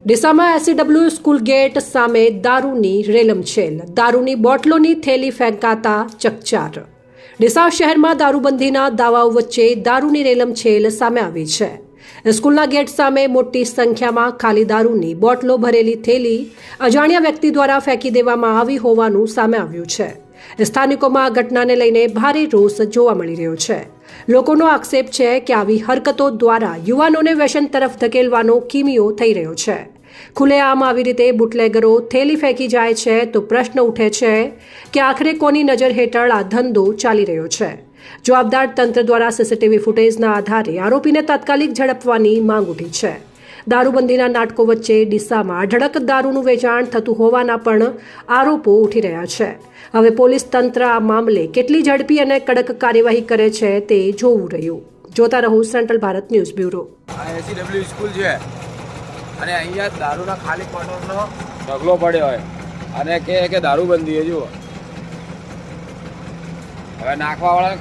ડીસામાં એસસીડબ્લ્યુ school gate સામે દારૂની રેલમછેલ, દારૂની બોટલોની થેલી ફેંકાતા ચકચાર। ડીસા શહેરમાં દારૂબંધીના દાવાઓ વચ્ચે દારૂની રેલમછેલ સામે આવી છે। સ્કૂલના ગેટ સામે મોટી સંખ્યામાં ખાલી દારૂની બોટલો ભરેલી થેલી અજાણ્યા વ્યક્તિ દ્વારા ફેંકી દેવામાં આવી હોવાનું સામે આવ્યું છે। સ્થાનિકોમાં આ ઘટનાને લઈને ભારે રોષ જોવા મળી રહ્યો છે। લોકોનો આક્ષેપ છે કે આવી હરકતો દ્વારા યુવાનોને વ્યસન તરફ ધકેલવાનો કિમિયો થઈ રહ્યો છે। ખુલ્લેઆમ આવી રીતે બુટલેગરો થેલી ફેંકી જાય છે તો પ્રશ્ન ઉઠે છે કે આખરે કોની નજર હેઠળ આ ધંધો ચાલી રહ્યો છે। જવાબદાર તંત્ર દ્વારા સીસીટીવી ફૂટેજના આધારે આરોપીને તાત્કાલિક ઝડપવાની માંગ ઉઠી છે। દારૂબંધીના નાટકો વચ્ચે ડીસામાં અઢળક દારૂનું વેચાણ થતું હોવાના પણ આરોપો ઉઠી રહ્યા છે। હવે પોલીસ તંત્ર આ મામલે કેટલી ઝડપી અને કડક કાર્યવાહી કરે છે તે જોવું રહ્યું। જોતા રહો સેન્ટ્રલ ભારત ન્યૂઝ બ્યુરો। આ એસસીડબ્લ્યુ સ્કૂલ છે અને અહીંયા દારૂના ખાલી બોટલનો ઢગલો પડ્યો હોય અને કે દારૂબંધી જુઓ હવે નાખવાવાળાને